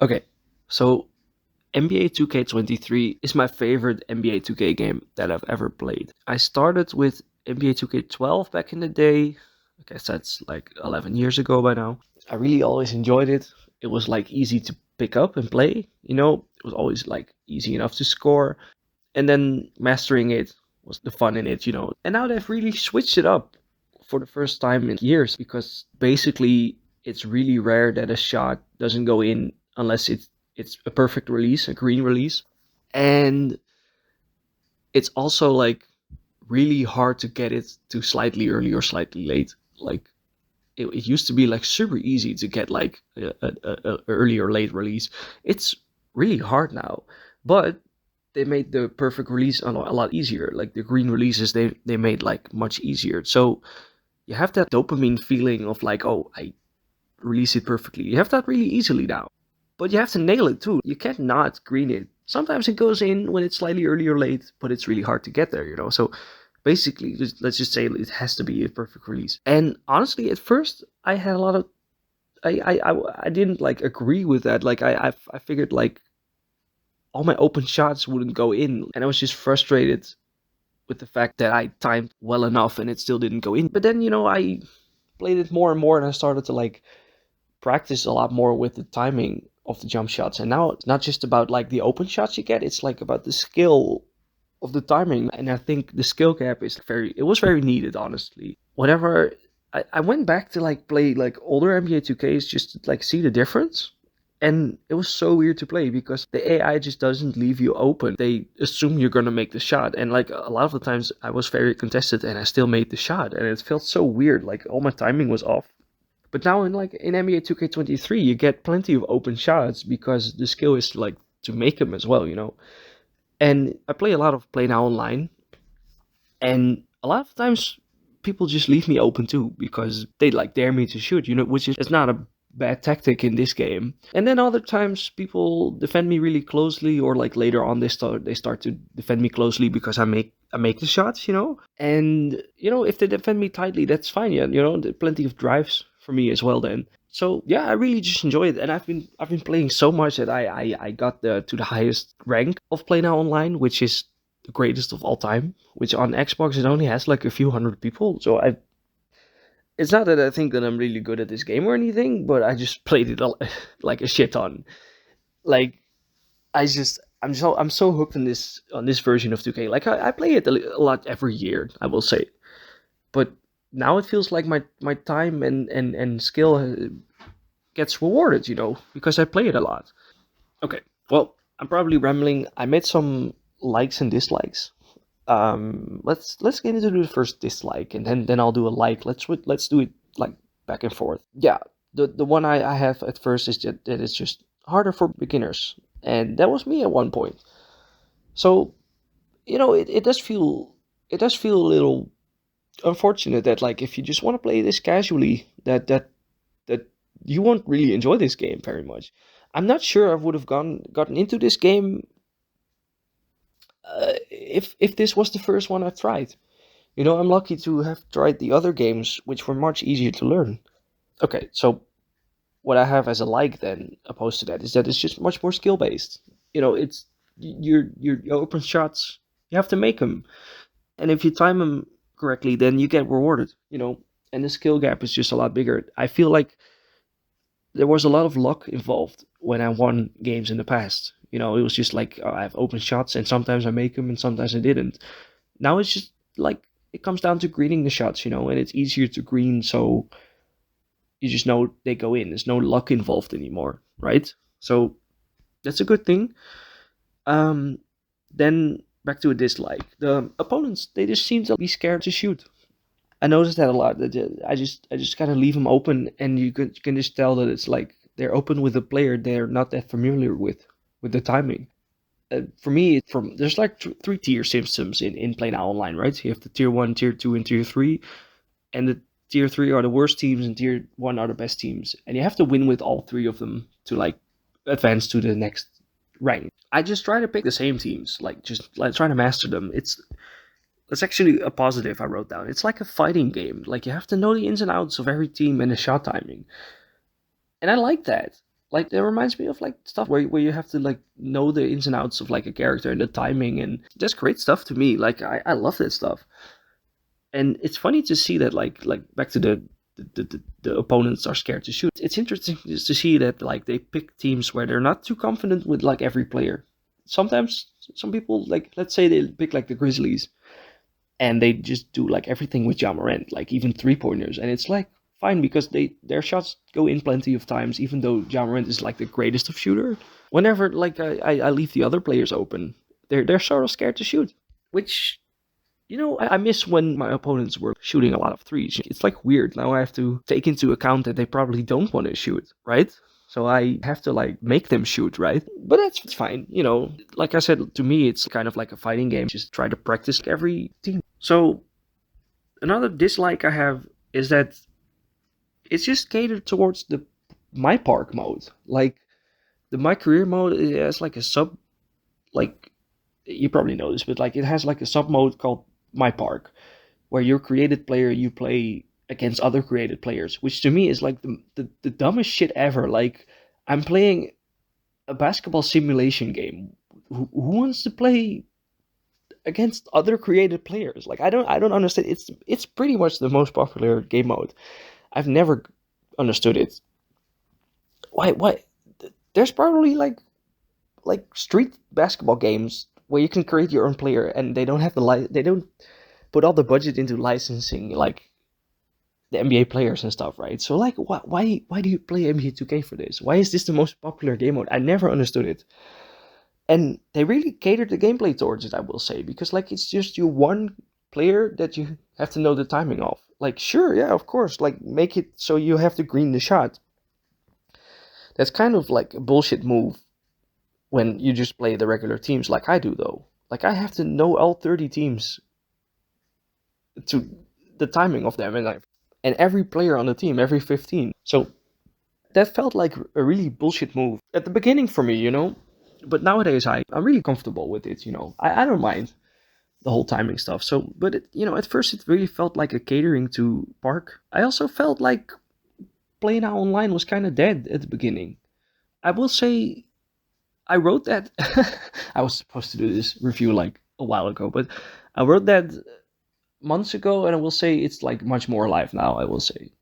Okay, so NBA 2K23 is my favorite NBA 2K game that I've ever played. I started with NBA 2K12 back in the day. I guess that's like 11 years ago by now. I really always enjoyed it. It was like easy to pick up and play, it was always like easy enough to score. And then mastering it was the fun in it. And now they've really switched it up for the first time in years because basically it's really rare that a shot doesn't go in unless it's a perfect release, a green release. And it's also like really hard to get it to slightly early or slightly late. Like it used to be like super easy to get like a early or late release. It's really hard now, but they made the perfect release a lot easier. Like the green releases, they made like much easier. So you have that dopamine feeling of like, oh, I release it perfectly. You have that really easily now, but you have to nail it too. You can't not green it. Sometimes it goes in when it's slightly early or late, but it's really hard to get there. So basically, let's just say it has to be a perfect release. And honestly, at first, I had a lot of I didn't like agree with that. Like I figured like all my open shots wouldn't go in, and I was just frustrated with the fact that I timed well enough and it still didn't go in. But then I played it more and more, and I started to like practice a lot more with the timing of the jump shots. And now it's not just about like the open shots you get; it's like about the skill of the timing. And I think the skill gap is it was very needed, honestly. Whenever I went back to like play like older NBA 2Ks just to like see the difference. And it was so weird to play because the AI just doesn't leave you open. They assume you're gonna make the shot. And like a lot of the times I was very contested and I still made the shot. And it felt so weird. Like all my timing was off. But now in NBA 2K23 you get plenty of open shots because the skill is like to make them as well. And I play a lot of Play Now Online, and a lot of times people just leave me open too because they like dare me to shoot, which is it's not a bad tactic in this game. And then other times people defend me really closely, or like later on they start to defend me closely because I make the shots. And if they defend me tightly, that's fine. Yeah, there plenty of drives for me as well then. So yeah, I really just enjoy it, and I've been playing so much that I got to the highest rank of Play Now Online, which is the greatest of all time. Which on Xbox it only has like a few hundred people. So it's not that I think that I'm really good at this game or anything, but I just played it like a shit ton. Like I'm so hooked on this version of 2K. Like I play it a lot every year, I will say, but now it feels like my time and skill gets rewarded, because I play it a lot. Okay, well, I'm probably rambling. I made some likes and dislikes. Let's get into the first dislike, and then I'll do a like. Let's do it like back and forth. Yeah, the one I have at first is that it's just harder for beginners, and that was me at one point. So it does feel a little unfortunate that like if you just want to play this casually, that you won't really enjoy this game very much. I'm not sure I would have gotten into this game if this was the first one I tried. I'm lucky to have tried the other games, which were much easier to learn. Okay, so what I have as a like then, opposed to that, is that it's just much more skill based. It's your open shots. You have to make them, and if you time them correctly, then you get rewarded. And the skill gap is just a lot bigger. I feel like there was a lot of luck involved when I won games in the past. It was just like I have open shots, and sometimes I make them, and sometimes I didn't. Now it's just like it comes down to greening the shots, and it's easier to green, so you just know they go in. There's no luck involved anymore, right? So that's a good thing. Um, then back to a dislike. The opponents, they just seem to be scared to shoot. I noticed that a lot. That I just kind of leave them open, and you can just tell that it's like they're open with a player they're not that familiar with the timing. For me, there's like three tier systems in Play Now Online, right? You have the tier one, tier two, and tier three, and the tier three are the worst teams, and tier one are the best teams, and you have to win with all three of them to like advance to the next rank. I just try to pick the same teams, like just like trying to master them. That's actually a positive I wrote down. It's like a fighting game. Like you have to know the ins and outs of every team and the shot timing. And I like that. Like that reminds me of like stuff where you have to like know the ins and outs of like a character and the timing, and that's great stuff to me. Like I love that stuff. And it's funny to see that like back to the opponents are scared to shoot. It's interesting just to see that like they pick teams where they're not too confident with like every player. Sometimes some people, like, let's say they pick like the Grizzlies and they just do like everything with Jamarant, like even 3 pointers, and it's like fine because their shots go in plenty of times, even though Jamarant is like the greatest of shooter. Whenever like I leave the other players open, they're sort of scared to shoot, which, I miss when my opponents were shooting a lot of threes. It's like weird. Now I have to take into account that they probably don't want to shoot, right? So I have to like make them shoot, right? But that's fine. Like I said, to me, it's kind of like a fighting game. Just try to practice every team. So another dislike I have is that it's just catered towards the my park mode. Like the my career mode has like a sub, like you probably know this, but like it has like a sub mode called my park, where you're a created player, you play against other created players, which to me is like the dumbest shit ever. Like I'm playing a basketball simulation game. Who wants to play against other created players? Like I don't understand. It's pretty much the most popular game mode. I've never understood it. Why? There's probably like street basketball games where you can create your own player and they don't have they don't put all the budget into licensing like the NBA players and stuff, right? So like why do you play NBA 2K for this? Why is this the most popular game mode? I never understood it. And they really catered the gameplay towards it, I will say, because like it's just you one player that you have to know the timing of. Like sure, yeah, of course, like make it so you have to green the shot. That's kind of like a bullshit move when you just play the regular teams like I do though. Like I have to know all 30 teams to the timing of them, and every player on the team, every 15. So that felt like a really bullshit move at the beginning for me. But nowadays I'm really comfortable with it. I don't mind the whole timing stuff. So, but at first it really felt like a catering to Park. I also felt like Play Now Online was kind of dead at the beginning. I will say I wrote that. I was supposed to do this review like a while ago, but I wrote that months ago, and I will say it's like much more alive now, I will say.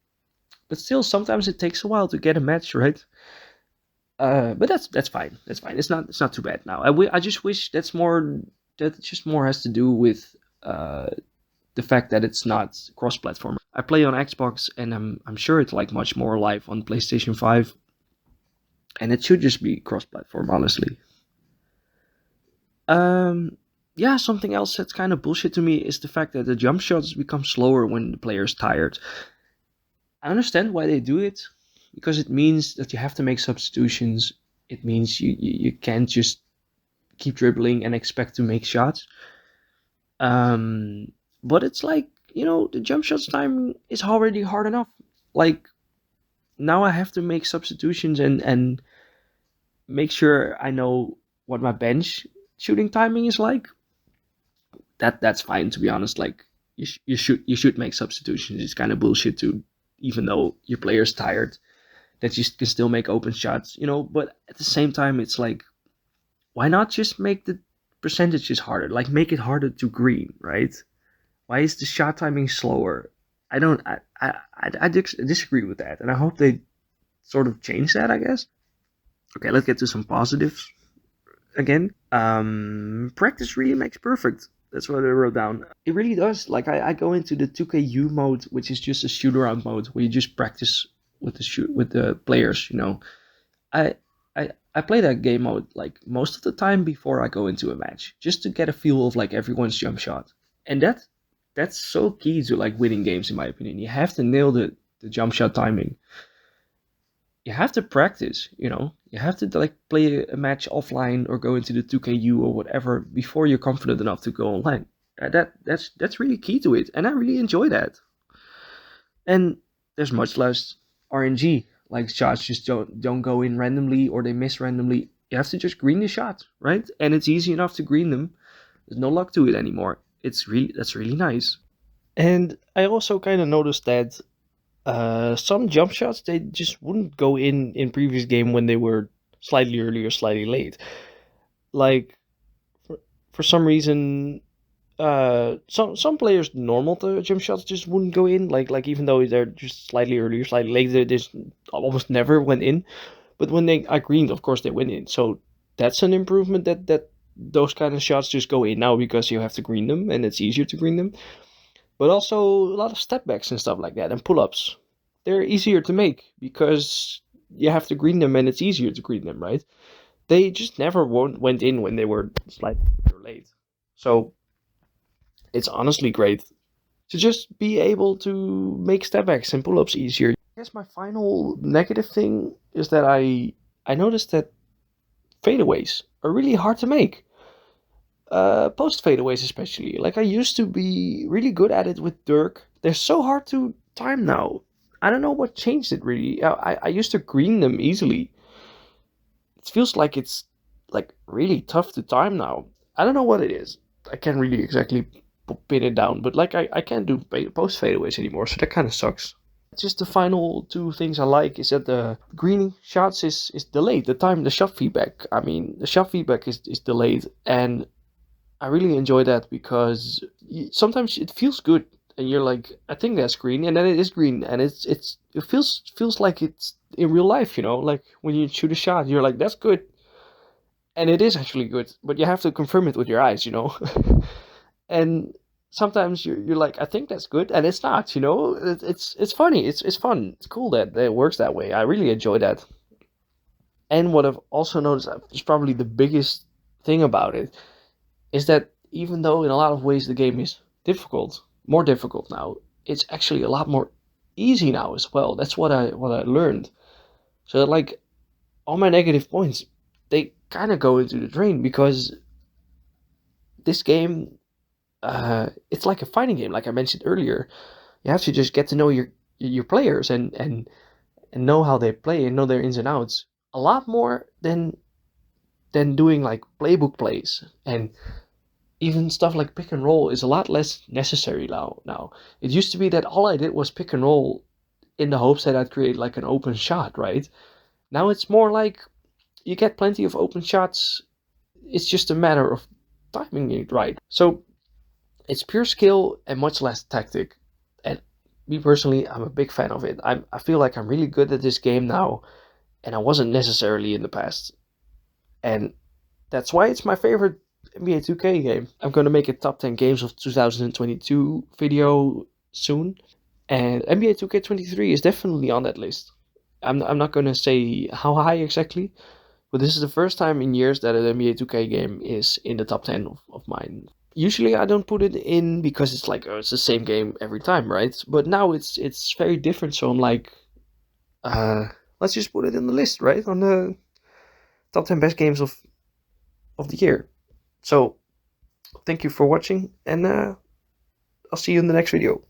But still, sometimes it takes a while to get a match, right? But that's fine. That's fine. It's not too bad now. I just wish that just more has to do with the fact that it's not cross-platform. I play on Xbox, and I'm sure it's like much more alive on PlayStation 5, and it should just be cross-platform, honestly. Yeah, something else that's kind of bullshit to me is the fact that the jump shots become slower when the player's tired. I understand why they do it, because it means that you have to make substitutions. It means you can't just keep dribbling and expect to make shots. Um, but it's like, the jump shots time is already hard enough. Like, now I have to make substitutions and make sure I know what my bench shooting timing is like. That's fine, to be honest. Like, you should make substitutions. It's kind of bullshit to, even though your player's tired, that you can still make open shots. But at the same time, it's like, why not just make the percentages harder? Like, make it harder to green, right? Why is the shot timing slower? I don't. I disagree with that, and I hope they sort of change that, I guess. Okay, let's get to some positives again. Practice really makes perfect. That's what I wrote down. It really does. Like I go into the 2KU mode, which is just a shoot around mode where you just practice with the players. I I play that game mode like most of the time before I go into a match, just to get a feel of like everyone's jump shot. And that's so key to like winning games, in my opinion. You have to nail the jump shot timing. You have to practice. You have to like play a match offline or go into the 2KU or whatever before you're confident enough to go online. That's really key to it, and I really enjoy that. And there's much less RNG. Like shots just don't go in randomly or they miss randomly. You have to just green the shot, right? And it's easy enough to green them. There's no luck to it anymore. That's really nice. And I also kind of noticed that Some jump shots they just wouldn't go in previous game when they were slightly early or slightly late. Like for, for some reason, some players normal to jump shots just wouldn't go in. Like even though they're just slightly early or slightly late, they just almost never went in. But when they are greened, of course they went in. So that's an improvement that those kind of shots just go in now because you have to green them and it's easier to green them. But also a lot of step backs and stuff like that and pull ups. They're easier to make because you have to green them and it's easier to green them, right? They just never went in when they were slightly late. So it's honestly great to just be able to make step backs and pull ups easier. I guess my final negative thing is that I noticed that fadeaways are really hard to make. Post fadeaways especially. Like I used to be really good at it with Dirk. They're so hard to time now. I don't know what changed it really. I used to green them easily. It feels like it's like really tough to time now. I don't know what it is. I can't really exactly pin it down, but like I can't do post fadeaways anymore, so that kind of sucks. Just the final two things I like is that the greening shots is delayed. The shot feedback. I mean, the shot feedback is delayed, and I really enjoy that because sometimes it feels good, and you're like, I think that's green, and then it is green, and it feels like it's in real life, you know, like when you shoot a shot, you're like, that's good, and it is actually good, but you have to confirm it with your eyes, you know, and sometimes you're like, I think that's good, and it's not, you know, it's funny, it's fun, it's cool that it works that way. I really enjoy that, and what I've also noticed is probably the biggest thing about it is that even though in a lot of ways the game is difficult, more difficult now, it's actually a lot more easy now as well. That's what I learned. So like all my negative points, they kind of go into the drain because this game, it's like a fighting game, like I mentioned earlier. You have to just get to know your players and know how they play and know their ins and outs a lot more than doing like playbook plays and even stuff like pick and roll is a lot less necessary now. It used to be that all I did was pick and roll in the hopes that I'd create like an open shot, right? Now it's more like you get plenty of open shots. It's just a matter of timing it right. So it's pure skill and much less tactic. And me personally, I'm a big fan of it. I feel like I'm really good at this game now, and I wasn't necessarily in the past. And that's why it's my favorite NBA 2K game. I'm going to make a top 10 games of 2022 video soon. And NBA 2K23 is definitely on that list. I'm not going to say how high exactly, but this is the first time in years that an NBA 2K game is in the top 10 of mine. Usually I don't put it in because it's like, oh, it's the same game every time, right? But now it's very different, so I'm like, uh, let's just put it in the list, right? On the top 10 best games of the year. So thank you for watching, and I'll see you in the next video.